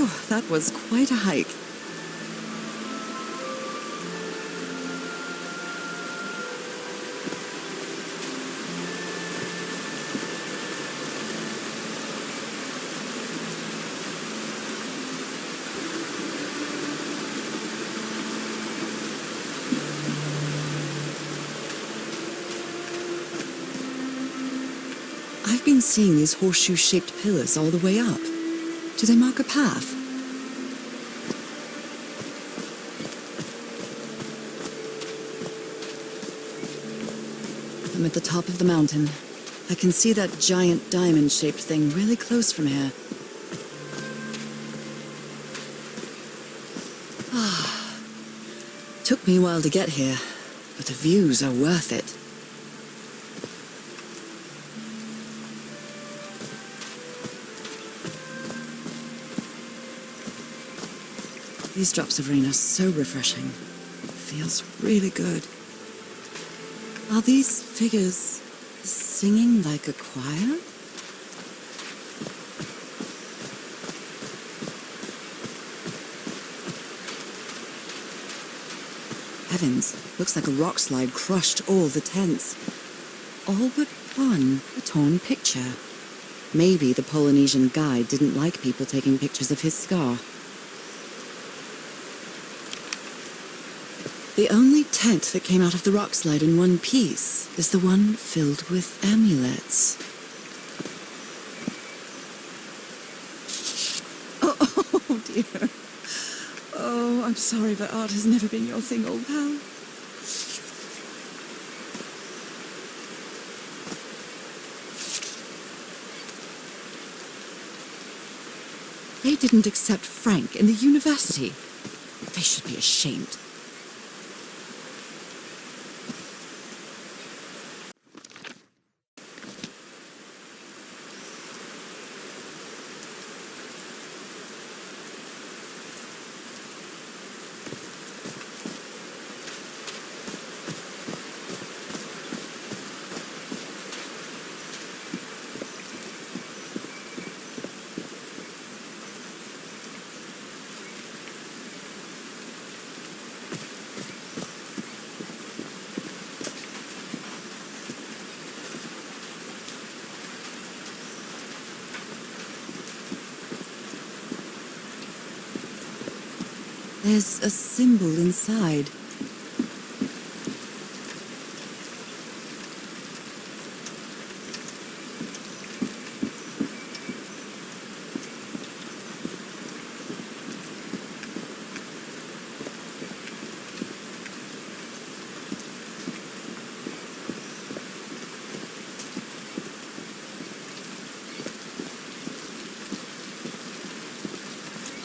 Whew, that was quite a hike. I've been seeing these horseshoe-shaped pillars all the way up. Do they mark a path? I'm at the top of the mountain. I can see that giant diamond-shaped thing really close from here. Took me a while to get here, but the views are worth it. These drops of rain are so refreshing. Feels really good. Are these figures singing like a choir? Heavens, looks like a rock slide crushed all the tents. All but one, a torn picture. Maybe the Polynesian guide didn't like people taking pictures of his scar. The only tent that came out of the rock slide in one piece is the one filled with amulets. Oh dear. Oh, I'm sorry, but art has never been your thing, old pal. They didn't accept Frank in the university. They should be ashamed. There's a symbol inside.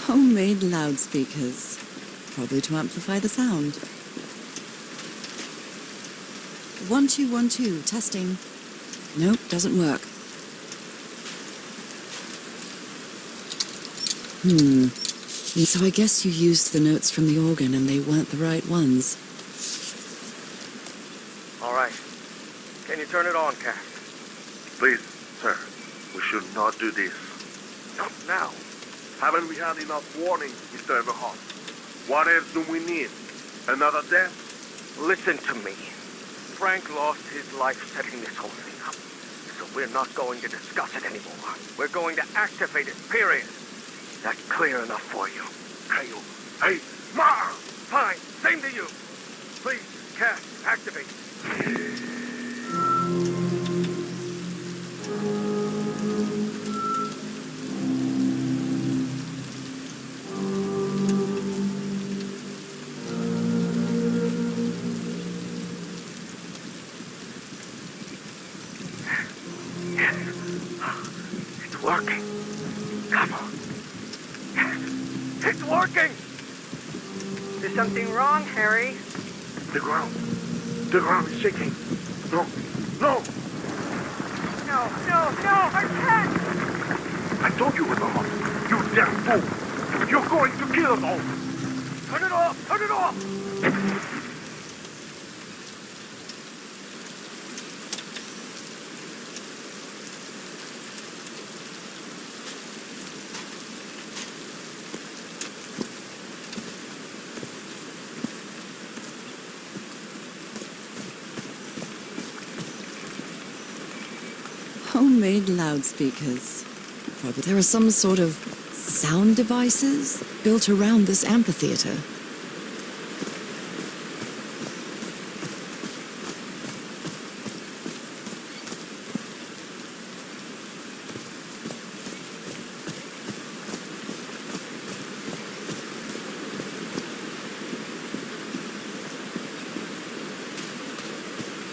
Homemade loudspeakers. Probably to amplify the sound. 1 2 1 2, testing. Nope, doesn't work. So I guess you used the notes from the organ and they weren't the right ones. All right. Can you turn it on, Cass? Please, sir, we should not do this. Not now. Haven't we had enough warning, Mr. Everhart? What else do we need? Another death? Listen to me. Frank lost his life setting this whole thing up. So we're not going to discuss it anymore. We're going to activate it, period. That's clear enough for you. Hey, Ma! Fine. Same to you. Please, Cass, activate. It's working. Come on. It's working! Is something wrong, Harry? The ground is shaking. No! No, I can't! I told you it was off. You damn fool! You're going to kill us all! Turn it off! Turn it off! Homemade loudspeakers. Probably there are some sort of sound devices built around this amphitheater.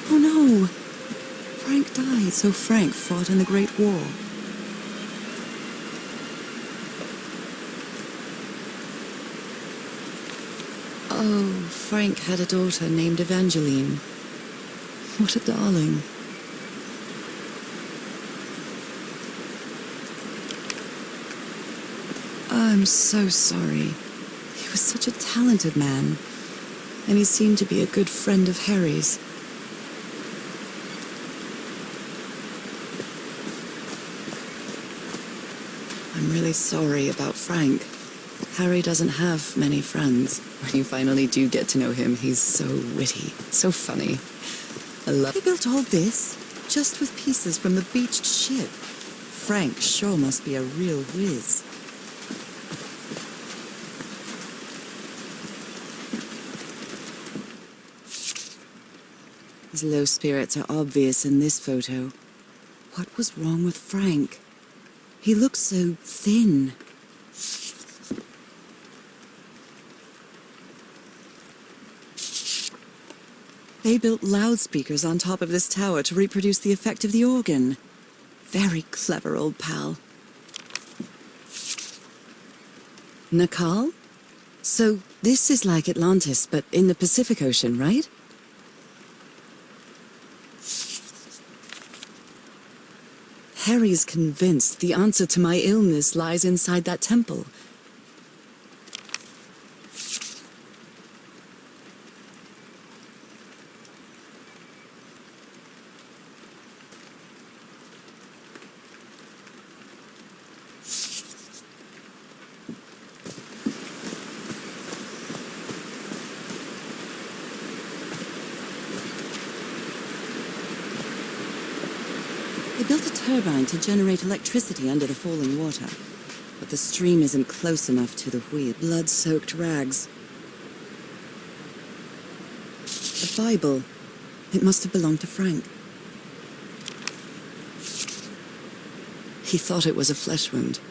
Oh no! Frank died, so Frank fought in the Great War. Oh, Frank had a daughter named Evangeline. What a darling. I'm so sorry. He was such a talented man, and he seemed to be a good friend of Harry's. I'm really sorry about Frank. Harry doesn't have many friends. When you finally do get to know him, he's so witty, so funny. I love. They built all this just with pieces from the beached ship. Frank sure must be a real whiz. His low spirits are obvious in this photo. What was wrong with Frank? He looked so thin. They built loudspeakers on top of this tower to reproduce the effect of the organ. Very clever, old pal. Nakal? So this is like Atlantis, but in the Pacific Ocean, right? Harry's convinced the answer to my illness lies inside that temple. They built a turbine to generate electricity under the falling water, but the stream isn't close enough to the wheel. Blood-soaked rags. The Bible. It must have belonged to Frank. He thought it was a flesh wound,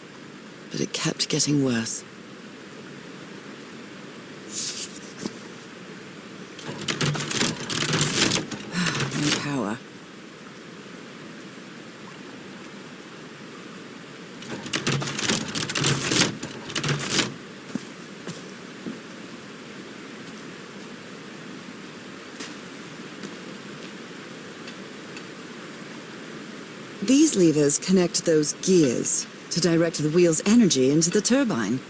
but it kept getting worse. No power. These levers connect those gears to direct the wheel's energy into the turbine.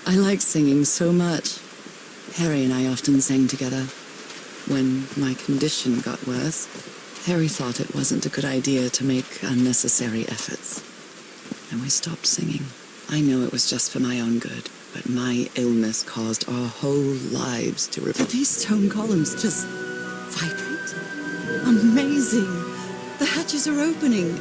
I like singing so much. Harry and I often sang together. When my condition got worse, Harry thought it wasn't a good idea to make unnecessary efforts. And we stopped singing. I know it was just for my own good. But my illness caused our whole lives to repeat. These stone columns just vibrate. Amazing! The hatches are opening.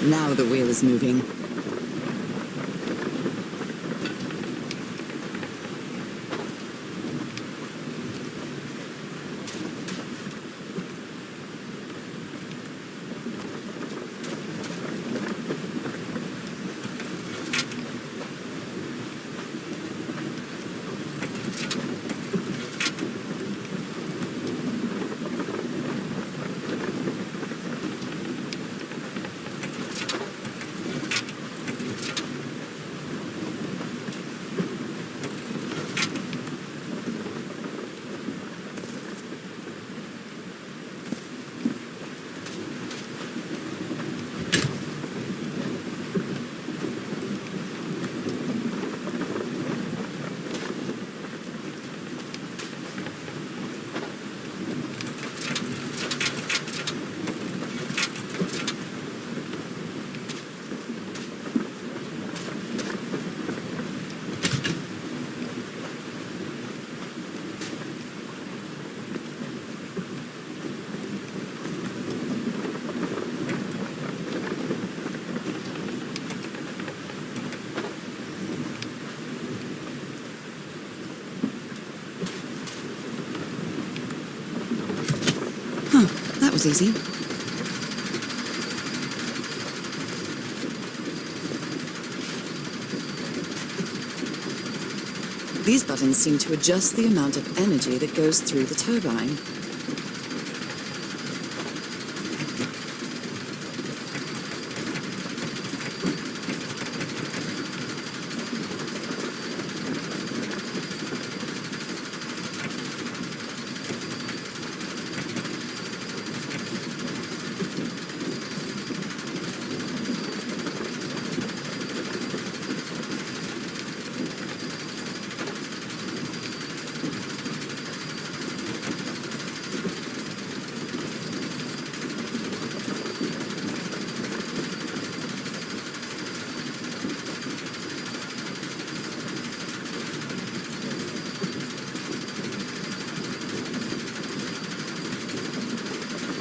Now the wheel is moving. That was easy. These buttons seem to adjust the amount of energy that goes through the turbine.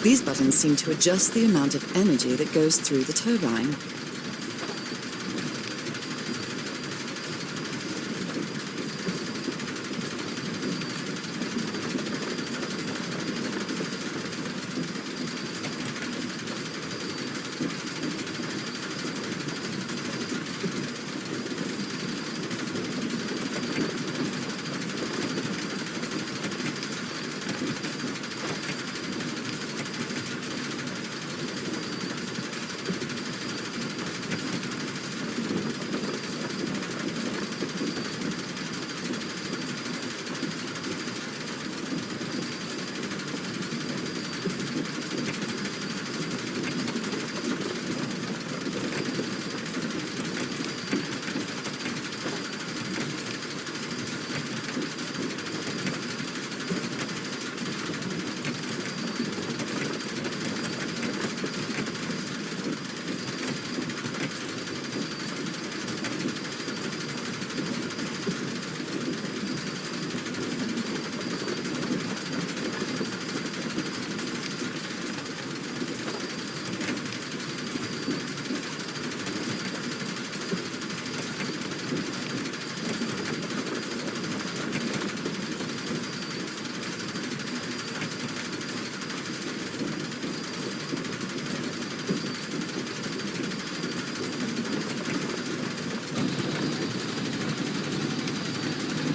These buttons seem to adjust the amount of energy that goes through the turbine.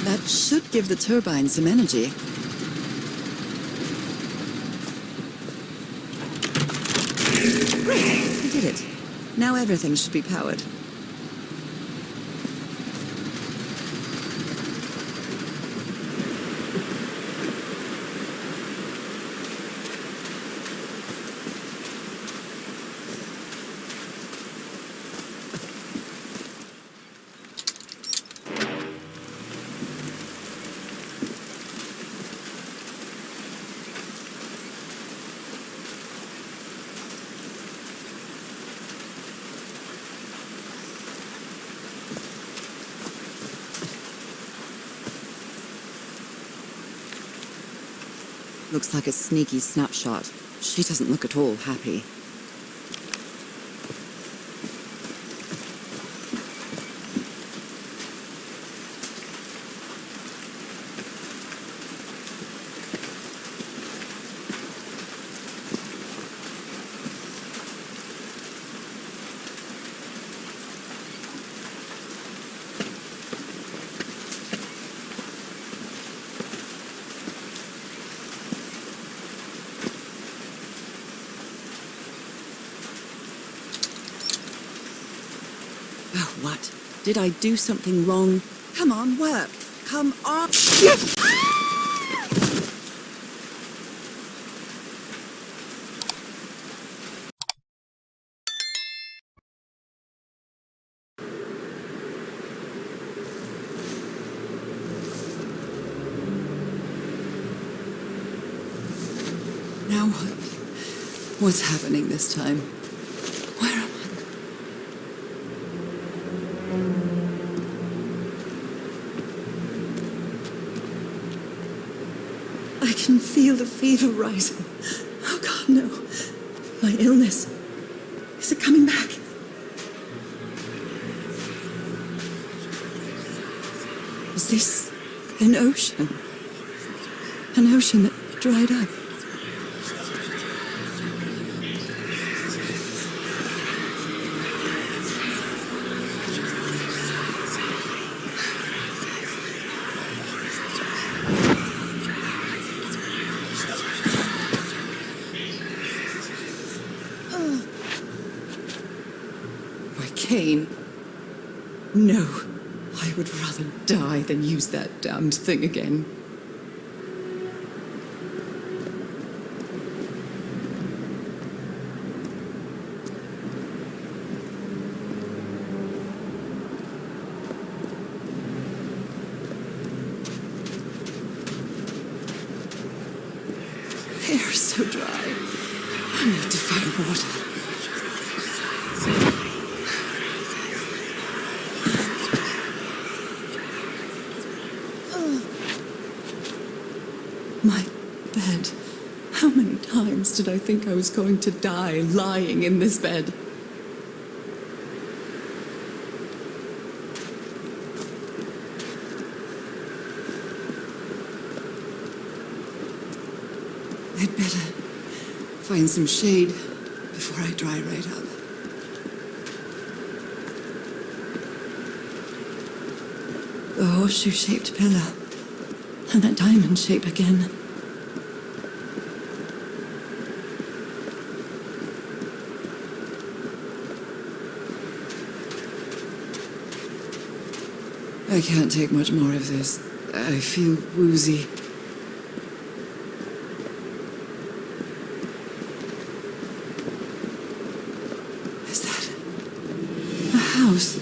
That should give the turbine some energy. Great, we did it. Now everything should be powered. Looks like a sneaky snapshot. She doesn't look at all happy. Oh, what? Did I do something wrong? Come on, work. Come on. Now what? What's happening this time? Where am I? I can feel the fever rising. Oh God, no. My illness. Is it coming back? Is this an ocean? An ocean that dried up? My cane. No, I would rather die than use that damned thing again. Hair is so dry. I need to find water. My bed. How many times did I think I was going to die lying in this bed? I'd better find some shade before I dry right up. The horseshoe-shaped pillar. And that diamond shape again. I can't take much more of this. I feel woozy. Is that a house?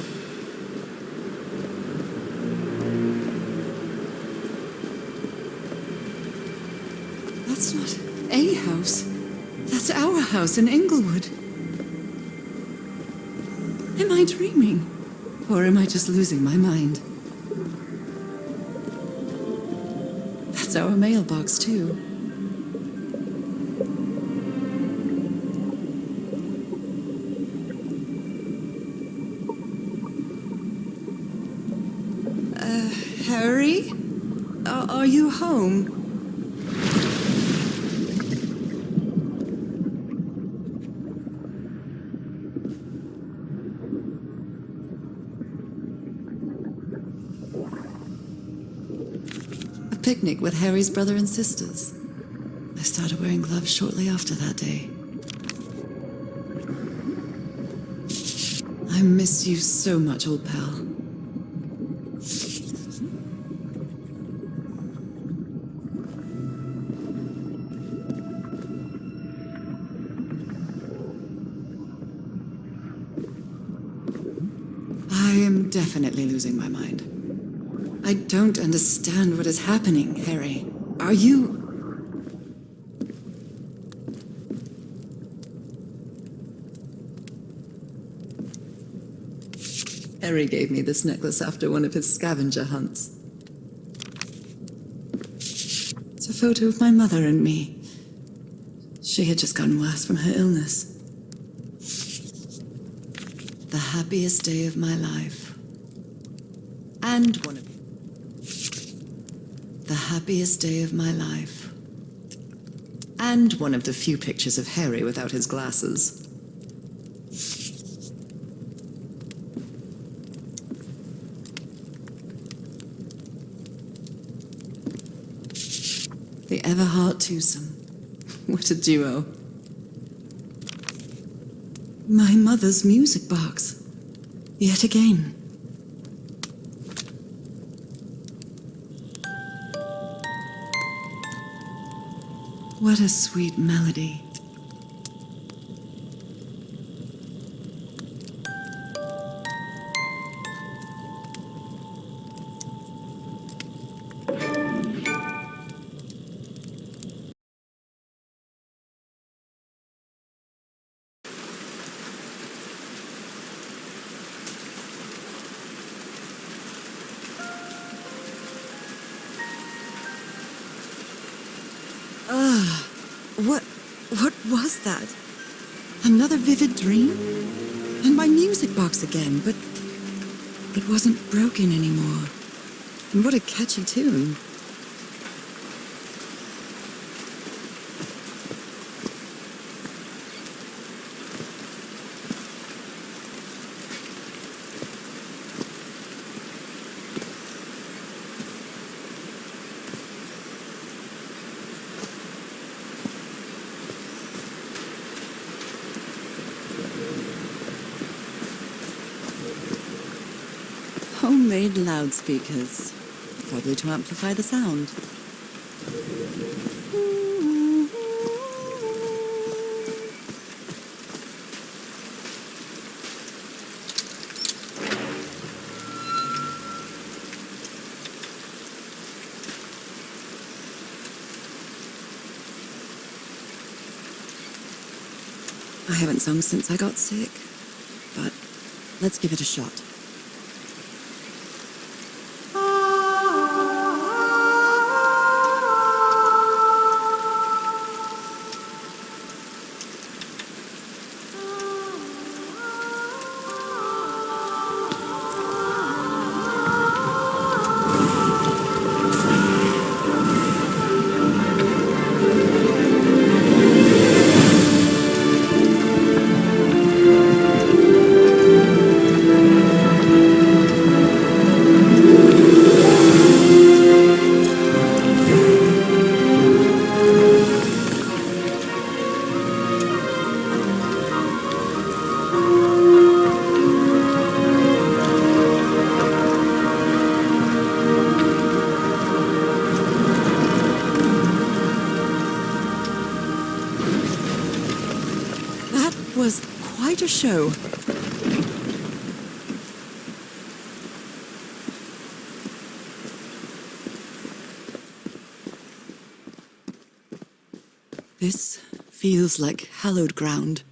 That's not a house. That's our house in Inglewood. Am I dreaming? Or am I just losing my mind? That's our mailbox, too. Harry? Are you home? picnic with Harry's brother and sisters. I started wearing gloves shortly after that day. I miss you so much, old pal. I am definitely losing my mind. I don't understand what is happening, Harry. Are you... Harry gave me this necklace after one of his scavenger hunts. It's a photo of my mother and me. She had just gotten worse from her illness. The happiest day of my life. And one of... The happiest day of my life. And one of the few pictures of Harry without his glasses. The Everhart twosome. What a duo. My mother's music box. Yet again. What a sweet melody. What was that? Another vivid dream? And my music box again, but it wasn't broken anymore. And what a catchy tune. Homemade loudspeakers, probably to amplify the sound. I haven't sung since I got sick, but let's give it a shot. Was quite a show. This feels like hallowed ground.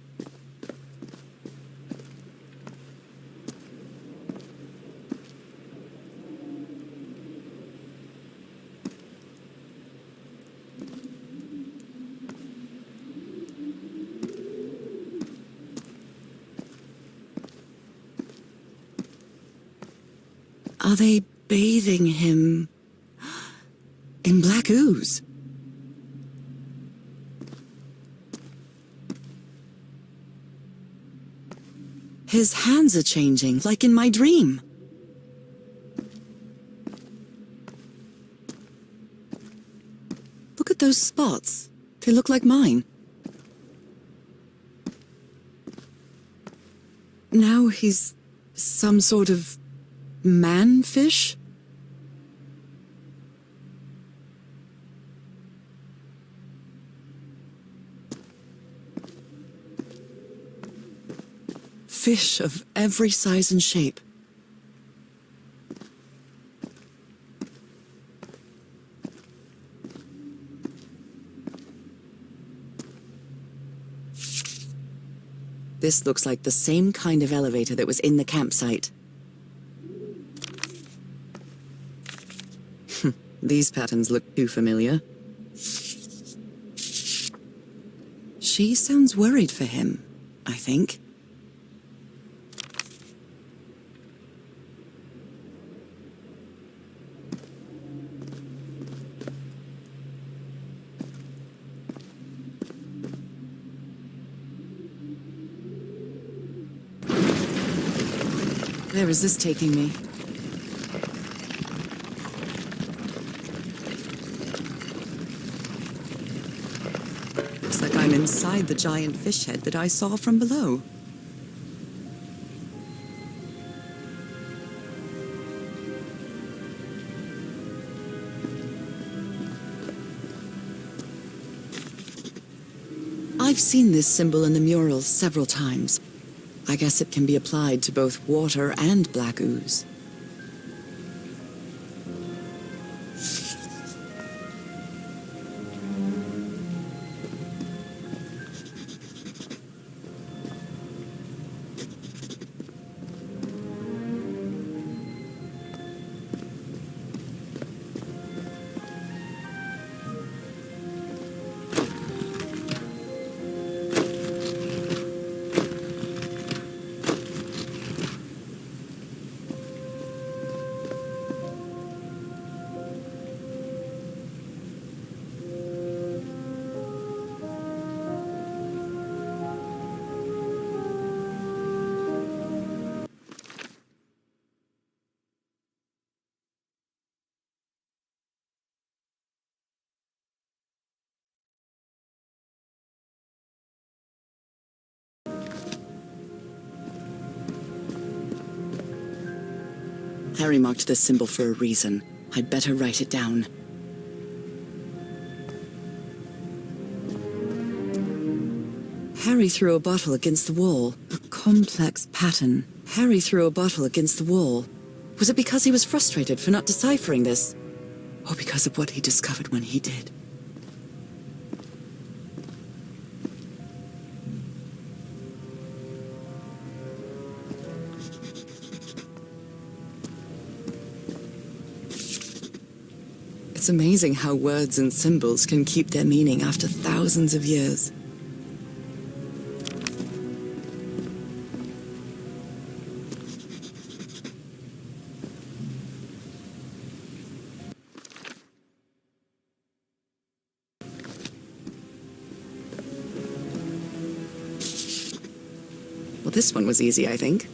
Are they bathing him in black ooze? His hands are changing, like in my dream. those spots? They look like mine. Now he's some sort of man-fish? Fish of every size and shape. This looks like the same kind of elevator that was in the campsite. These patterns look too familiar. She sounds worried for him, I think. Where is this taking me? Looks like I'm inside the giant fish head that I saw from below. I've seen this symbol in the mural several times. I guess it can be applied to both water and black ooze. Harry marked this symbol for a reason. I'd better write it down. Harry threw a bottle against the wall. A complex pattern. Harry threw a bottle against the wall. Was it because he was frustrated for not deciphering this? Or because of what he discovered when he did? It's amazing how words and symbols can keep their meaning after thousands of years. Well, this one was easy, I think.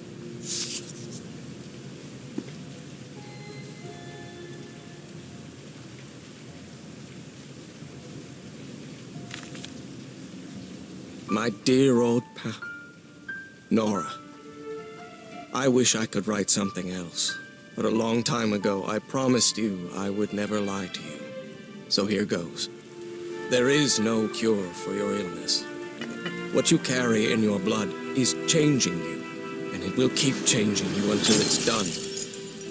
My dear old pal, Norah. I wish I could write something else, but a long time ago I promised you I would never lie to you. So here goes. There is no cure for your illness. What you carry in your blood is changing you, and it will keep changing you until it's done,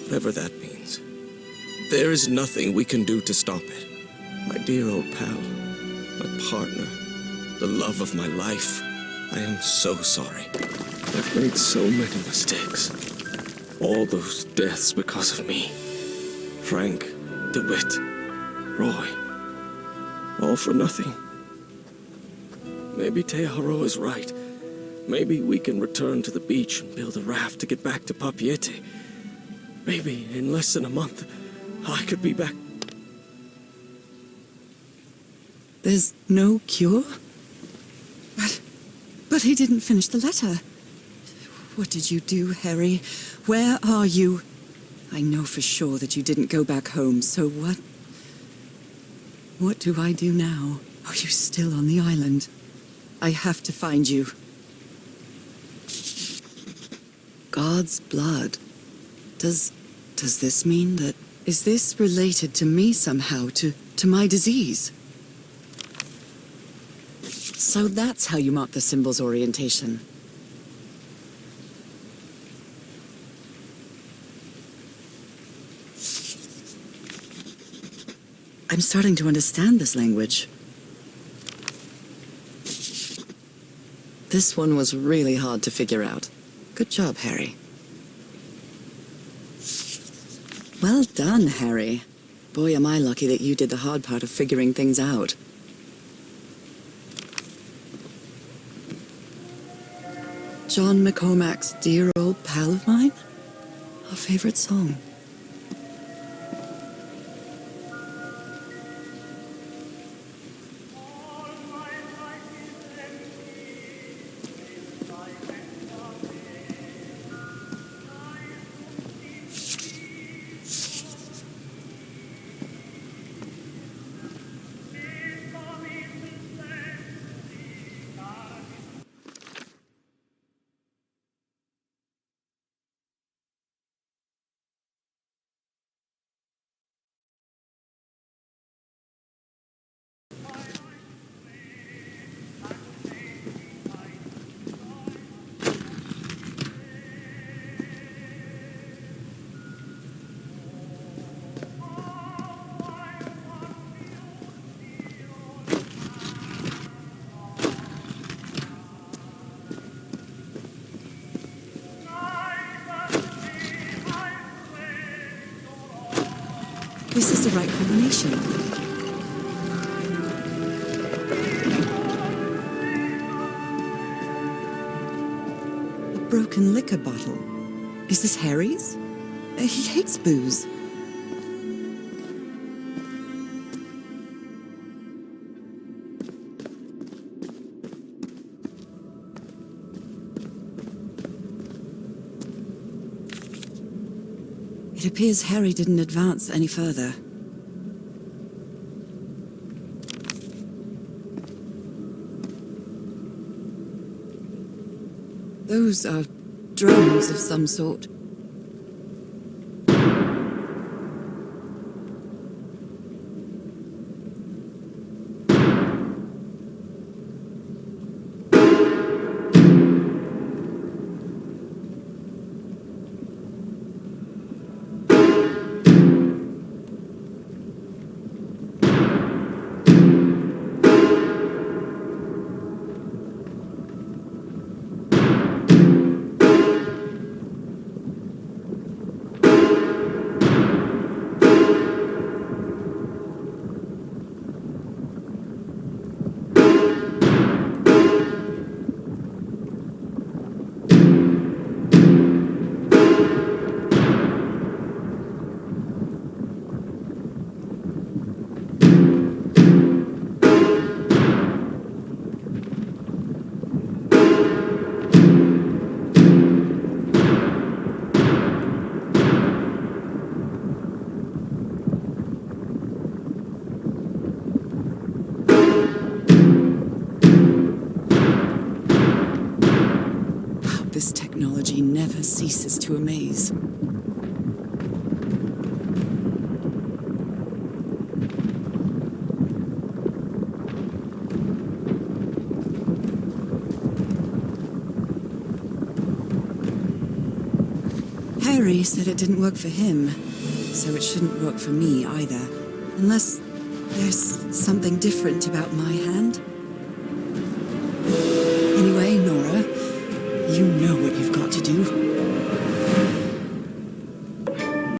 whatever that means. There is nothing we can do to stop it. My dear old pal, my partner, the love of my life. I am so sorry. I've made so many mistakes. All those deaths because of me. Frank, DeWitt, Roy. All for nothing. Maybe Teodoro is right. Maybe we can return to the beach and build a raft to get back to Papiete. Maybe in less than a month, I could be back. There's no cure? But he didn't finish the letter. What did you do, Harry? Where are you? I know for sure that you didn't go back home, so what? What do I do now? Are you still on the island? I have to find you. God's blood. Does this mean that... Is this related to me somehow, to my disease? So that's how you mark the symbol's orientation. I'm starting to understand this language. This one was really hard to figure out. Good job, Harry. Well done, Harry. Boy, am I lucky that you did the hard part of figuring things out. John McCormack's Dear Old Pal of Mine? Our favorite song. This is the right combination. A broken liquor bottle. Is this Harry's? He hates booze. It appears Harry didn't advance any further. Those are drums of some sort. This technology never ceases to amaze. Harry said it didn't work for him, so it shouldn't work for me either. Unless there's something different about my hand. Anyway, Norah, you know what you've got to do.